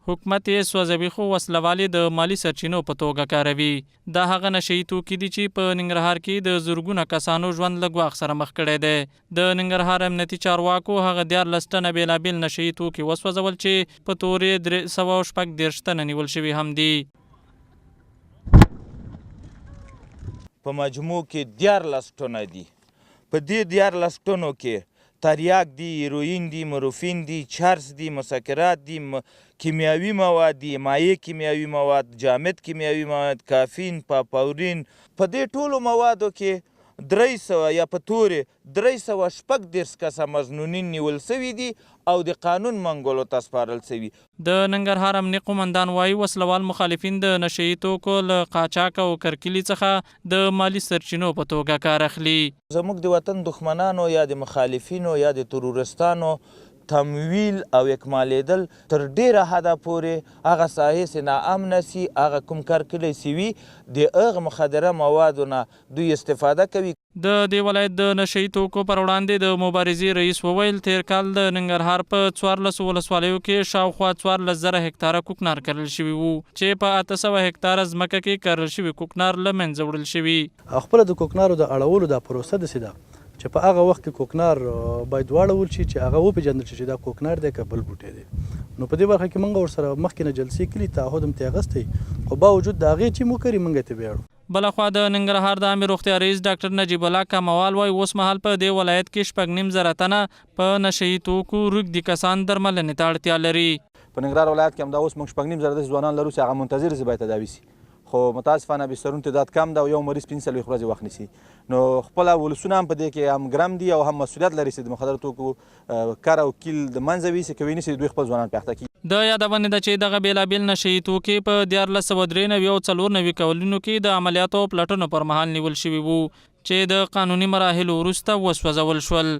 حکومت یې سوځوي خو وسله والې د مالي سرچینو په توګه کاروي. دا هغه نشهیي توکي دي چې په ننګرهار کې د زرګونه کسانو ژوند له ګواښ سره مخ کړی دی. د ننګرهار امنیتي چارواکو هغه 14 ټنه بېلابېل نشهیي توکي وسوځول چې په تورې 346 ټنه نیول شوي هم دي. په مجموع کې 14 ټنه دي. په دې 14 ټنو کې تریاک دي، هیروین دي، مورفین دي، چرس دي، مسکرات دي، کیمیاوي مواد دي، مایع کیمیاوي مواد، جامد کیمیاوي مواد، کافین، پاپاورین. په دې ټولو موادو کې 300 یا په تورې 346 کسه مظنونین نیول سوي دي او د قانون منګولو ته سپارل سوي. د ننګرهار امنیه قومندان وایي وسلوال مخالفین د نشهیي توکو له قاچاق او کرکلي څخه د مالي سرچینو په توګه کار اخلي. زموږ د وطن دښمنانو یا د مخالفینو یا د ترورستانو تمویل او اکمالیدل تر ډیره حده پورې هغه ساحې چې ناامنه سي، هغه کوم کارکلی چې وي د هغه مخدره موادو نه دوی استفاده کوي. د دې ولایت د نشهیي توکو پر وړاندې د مبارزې رئیس وویل تیر کال د ننګرهار په 14 ولسوالیو کې شاوخوا 14,000 هکتاره کوکنار کرل شوي وو چې په 800 هکتاره ځمکه کې کرل شوي کوکنار له منځه وړل شوي. خپله د کوکنارو د اړولو دا پروسه داسې ده چې په هغه وخت کې کوکنار باید واړول شي چې هغه وپېژندل شي چې دا کوکنار دی که بل بوټی دی. نو په دې برخه کې موږ ورسره مخکې نه جلسې کړي، تعهد هم ترې اخیستی، خو باوجود د هغې چې موږ کړي موږ یې ترې ویاړو. بلخوا د ننګرهار د عامې روغتیا رئیس ډاکټر نجیب الله کاموال وایي اوس مهال په دې ولایت کې 9.5 تنه په نشهیي توکو روږدي کسان درملنې ته اړتیا لري. په ننګرهار ولایت کې همدا اوس موږ 9.5 داسې ځوانان لرو چې هغه منتظر دي باید تداوي سي، خو متاسفانه بسترونو تعداد کم ده او یو مریض 45 ورځې وخت نیسي. نو خپله ولسونه هم په دې کې هم ګرم دي او هم مسؤلیت لري چې د مخدره توکو کار او کیل د منځه ویسي، که ویني چې دوی خپل ځوانان پېخته کړي. د یادونې ده چې دغه بېلابېل نشهیي توکي په 1493 او 94 کلونو کې د عملیاتو او پلټنو پر مهال نیول شوي وو چې د قانوني مراحلو وروسته وسوځول شول.